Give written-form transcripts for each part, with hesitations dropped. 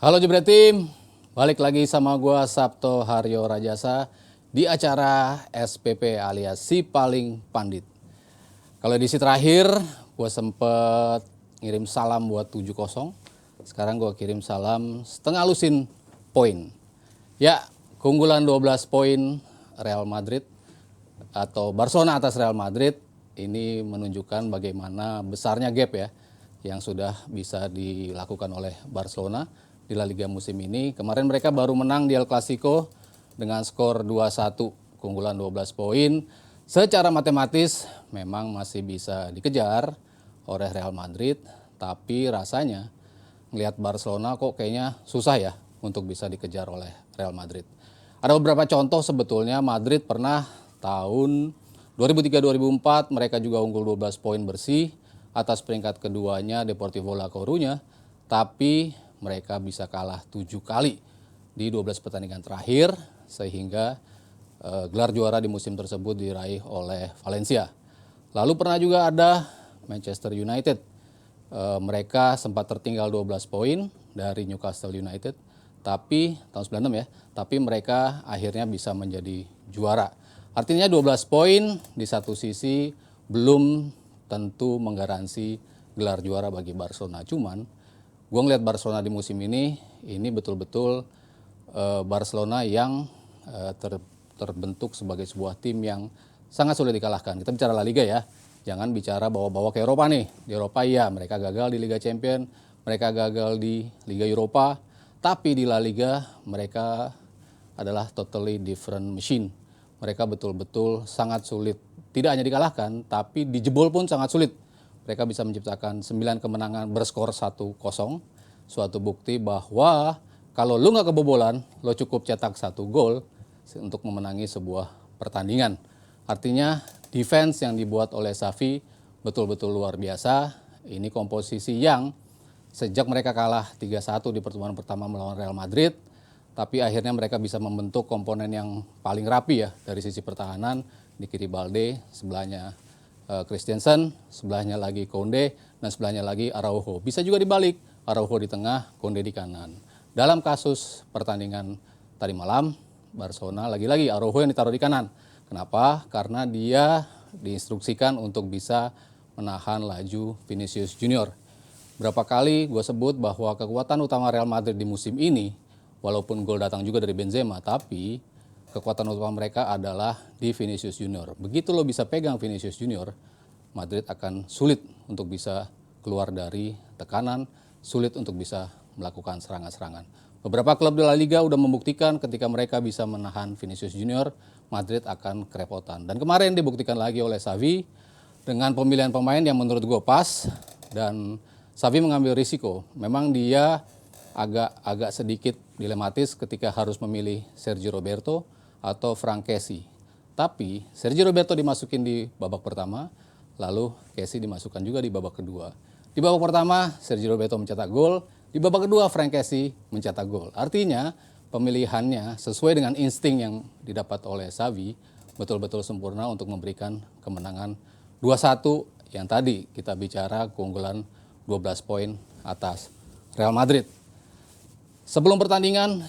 Halo Jebret Tim, balik lagi sama gua Sabto Haryo Rajasa di acara SPP alias Si Paling Pandit. Kalau edisi terakhir gua sempet ngirim salam buat 7-0, sekarang gua kirim salam setengah lusin poin. Ya, keunggulan 12 poin Real Madrid atau Barcelona atas Real Madrid ini menunjukkan bagaimana besarnya gap ya yang sudah bisa dilakukan oleh Barcelona di La Liga musim ini. Kemarin mereka baru menang di El Clasico dengan skor 2-1, keunggulan 12 poin. Secara matematis memang masih bisa dikejar oleh Real Madrid, tapi rasanya melihat Barcelona kok kayaknya susah ya untuk bisa dikejar oleh Real Madrid. Ada beberapa contoh sebetulnya. Madrid pernah tahun 2003-2004 mereka juga unggul 12 poin bersih atas peringkat keduanya Deportivo La Coruña, tapi mereka bisa kalah 7 kali di 12 pertandingan terakhir sehingga gelar juara di musim tersebut diraih oleh Valencia. Lalu pernah juga ada Manchester United. Mereka sempat tertinggal 12 poin dari Newcastle United, tapi tahun 96 ya, tapi mereka akhirnya bisa menjadi juara. Artinya 12 poin di satu sisi belum tentu menggaransi gelar juara bagi Barcelona. Cuman gue ngeliat Barcelona di musim ini betul-betul Barcelona yang terbentuk sebagai sebuah tim yang sangat sulit dikalahkan. Kita bicara La Liga ya, jangan bicara bawa-bawa ke Eropa nih. Di Eropa ya mereka gagal di Liga Champions, mereka gagal di Liga Eropa, tapi di La Liga mereka adalah totally different machine. Mereka betul-betul sangat sulit, tidak hanya dikalahkan, tapi dijebol pun sangat sulit. Mereka bisa menciptakan 9 kemenangan berskor 1-0, suatu bukti bahwa kalau lu nggak kebobolan, lo cukup cetak 1 gol untuk memenangi sebuah pertandingan. Artinya defense yang dibuat oleh Xavi betul-betul luar biasa. Ini komposisi yang sejak mereka kalah 3-1 di pertemuan pertama melawan Real Madrid, tapi akhirnya mereka bisa membentuk komponen yang paling rapi ya dari sisi pertahanan. Di kiri Balde, sebelahnya Christensen, sebelahnya lagi Koundé, dan sebelahnya lagi Araujo. Bisa juga dibalik, Araujo di tengah, Koundé di kanan. Dalam kasus pertandingan tadi malam, Barcelona lagi-lagi Araujo yang ditaruh di kanan. Kenapa? Karena dia diinstruksikan untuk bisa menahan laju Vinicius Junior. Berapa kali gue sebut bahwa kekuatan utama Real Madrid di musim ini, walaupun gol datang juga dari Benzema, tapi kekuatan utama mereka adalah di Vinicius Junior. Begitu lo bisa pegang Vinicius Junior, Madrid akan sulit untuk bisa keluar dari tekanan, sulit untuk bisa melakukan serangan-serangan. Beberapa klub di La Liga udah membuktikan ketika mereka bisa menahan Vinicius Junior, Madrid akan kerepotan. Dan kemarin dibuktikan lagi oleh Xavi dengan pemilihan pemain yang menurut gue pas, dan Xavi mengambil risiko. Memang dia agak sedikit dilematis ketika harus memilih Sergio Roberto atau Franck Kessie. Tapi Sergio Roberto dimasukin di babak pertama, lalu Kessie dimasukkan juga di babak kedua. Di babak pertama Sergio Roberto mencetak gol, di babak kedua Franck Kessie mencetak gol. Artinya pemilihannya sesuai dengan insting yang didapat oleh Xavi betul-betul sempurna untuk memberikan kemenangan 2-1 yang tadi kita bicara keunggulan 12 poin atas Real Madrid. Sebelum pertandingan,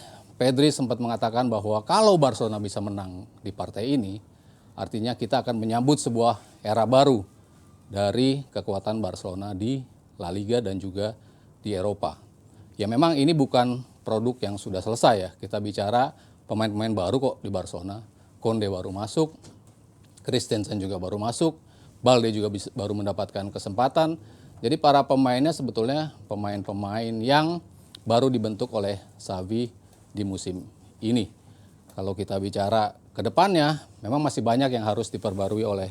Pedri sempat mengatakan bahwa kalau Barcelona bisa menang di partai ini, artinya kita akan menyambut sebuah era baru dari kekuatan Barcelona di La Liga dan juga di Eropa. Ya memang ini bukan produk yang sudah selesai ya. Kita bicara pemain-pemain baru kok di Barcelona. Koundé baru masuk, Christensen juga baru masuk, Balde juga baru mendapatkan kesempatan. Jadi para pemainnya sebetulnya pemain-pemain yang baru dibentuk oleh Xavi di musim ini. Kalau kita bicara ke depannya, memang masih banyak yang harus diperbarui oleh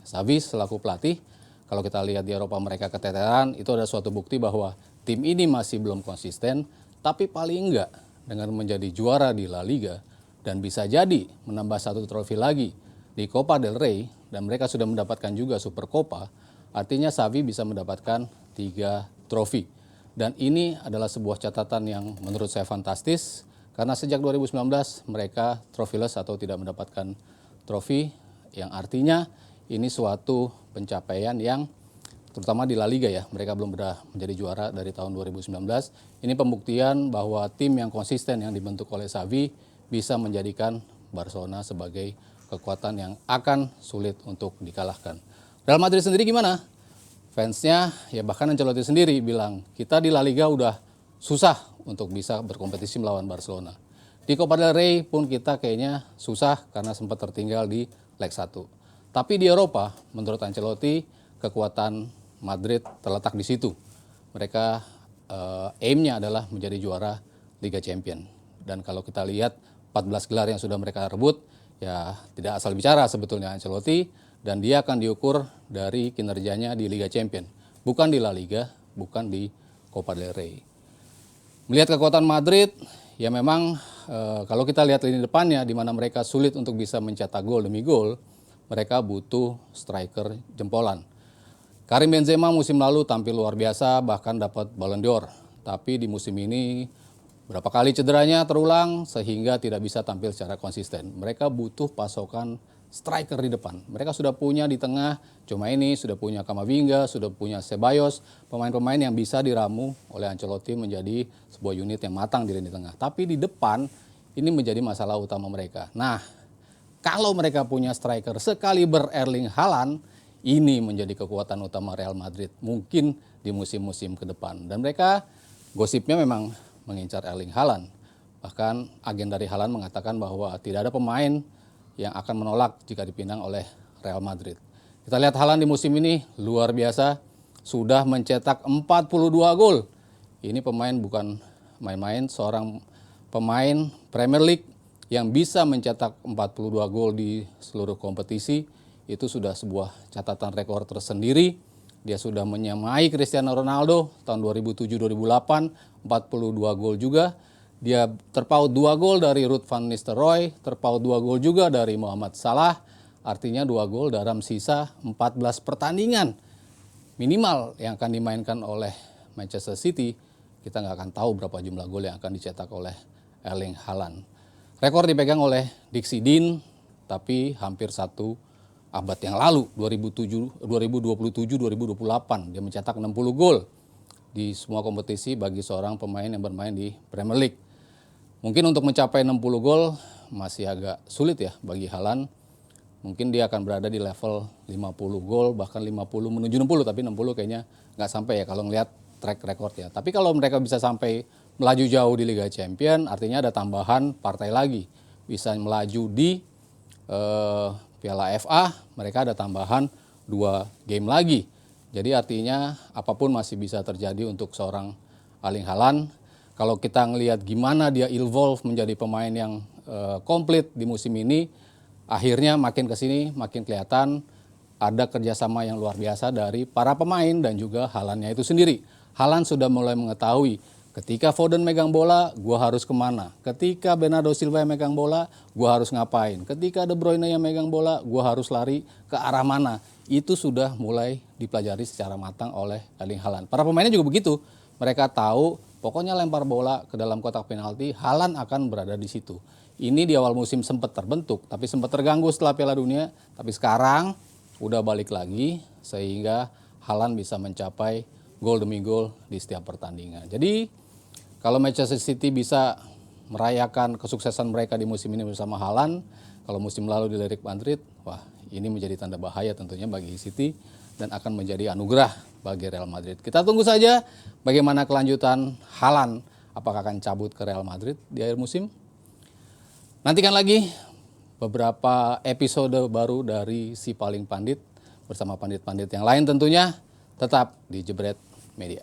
Xavi selaku pelatih. Kalau kita lihat di Eropa mereka keteteran, itu ada suatu bukti bahwa tim ini masih belum konsisten, tapi paling enggak dengan menjadi juara di La Liga dan bisa jadi menambah 1 trofi lagi di Copa del Rey, dan mereka sudah mendapatkan juga Super Copa, artinya Xavi bisa mendapatkan 3 trofi. Dan ini adalah sebuah catatan yang menurut saya fantastis, karena sejak 2019 mereka trofiless atau tidak mendapatkan trofi, yang artinya ini suatu pencapaian yang terutama di La Liga ya. Mereka belum pernah menjadi juara dari tahun 2019. Ini pembuktian bahwa tim yang konsisten yang dibentuk oleh Xavi bisa menjadikan Barcelona sebagai kekuatan yang akan sulit untuk dikalahkan. Real Madrid sendiri gimana? Fansnya, ya bahkan Ancelotti sendiri bilang, kita di La Liga udah susah untuk bisa berkompetisi melawan Barcelona. Di Copa del Rey pun kita kayaknya susah karena sempat tertinggal di leg 1. Tapi di Eropa, menurut Ancelotti, kekuatan Madrid terletak di situ. Mereka aim-nya adalah menjadi juara Liga Champion. Dan kalau kita lihat 14 gelar yang sudah mereka rebut, ya tidak asal bicara sebetulnya Ancelotti, dan dia akan diukur dari kinerjanya di Liga Champion. Bukan di La Liga, bukan di Copa del Rey. Melihat kekuatan Madrid, ya memang kalau kita lihat lini depannya di mana mereka sulit untuk bisa mencetak gol demi gol, mereka butuh striker jempolan. Karim Benzema musim lalu tampil luar biasa, bahkan dapat Ballon d'Or. Tapi di musim ini berapa kali cederanya terulang sehingga tidak bisa tampil secara konsisten. Mereka butuh pasokan striker di depan. Mereka sudah punya di tengah, cuma ini sudah punya Camavinga, sudah punya Ceballos, pemain-pemain yang bisa diramu oleh Ancelotti menjadi sebuah unit yang matang di lini tengah. Tapi di depan ini menjadi masalah utama mereka. Nah, kalau mereka punya striker sekaliber Erling Haaland, ini menjadi kekuatan utama Real Madrid mungkin di musim-musim ke depan. Dan mereka gosipnya memang mengincar Erling Haaland. Bahkan agen dari Haaland mengatakan bahwa tidak ada pemain yang akan menolak jika dipinang oleh Real Madrid. Kita lihat Haaland di musim ini luar biasa, sudah mencetak 42 gol. Ini pemain bukan main-main, seorang pemain Premier League yang bisa mencetak 42 gol di seluruh kompetisi. Itu sudah sebuah catatan rekor tersendiri. Dia sudah menyamai Cristiano Ronaldo tahun 2007-2008, 42 gol juga. Dia terpaut 2 gol dari Ruud van Nistelrooy, terpaut 2 gol juga dari Mohamed Salah. Artinya 2 gol dalam sisa 14 pertandingan minimal yang akan dimainkan oleh Manchester City. Kita nggak akan tahu berapa jumlah gol yang akan dicetak oleh Erling Haaland. Rekor dipegang oleh Dixie Dean, tapi hampir satu abad yang lalu, 2027-2028, dia mencetak 60 gol di semua kompetisi bagi seorang pemain yang bermain di Premier League. Mungkin untuk mencapai 60 gol masih agak sulit ya bagi Haaland. Mungkin dia akan berada di level 50 gol, bahkan 50 menuju 60, tapi 60 kayaknya nggak sampai ya kalau ngelihat track record ya. Tapi kalau mereka bisa sampai melaju jauh di Liga Champion, artinya ada tambahan partai lagi. Bisa melaju di Piala FA, mereka ada tambahan 2 game lagi. Jadi artinya apapun masih bisa terjadi untuk seorang Erling Haaland. Kalau kita ngelihat gimana dia evolve menjadi pemain yang komplit di musim ini, akhirnya makin kesini makin kelihatan ada kerjasama yang luar biasa dari para pemain dan juga Haalandnya itu sendiri. Haaland sudah mulai mengetahui ketika Foden megang bola, gue harus kemana. Ketika Bernardo Silva yang megang bola, gue harus ngapain. Ketika De Bruyne yang megang bola, gue harus lari ke arah mana. Itu sudah mulai dipelajari secara matang oleh Erling Haaland. Para pemainnya juga begitu. Mereka tahu pokoknya lempar bola ke dalam kotak penalti, Haaland akan berada di situ. Ini di awal musim sempat terbentuk, tapi sempat terganggu setelah Piala Dunia. Tapi sekarang udah balik lagi sehingga Haaland bisa mencapai gol demi gol di setiap pertandingan. Jadi kalau Manchester City bisa merayakan kesuksesan mereka di musim ini bersama Haaland, kalau musim lalu dilirik Madrid, wah ini menjadi tanda bahaya tentunya bagi City dan akan menjadi anugerah bagi Real Madrid. Kita tunggu saja bagaimana kelanjutan Haaland, apakah akan cabut ke Real Madrid di akhir musim. Nantikan lagi beberapa episode baru dari Si Paling Pandit bersama pandit-pandit yang lain tentunya, tetap di Jebret Media.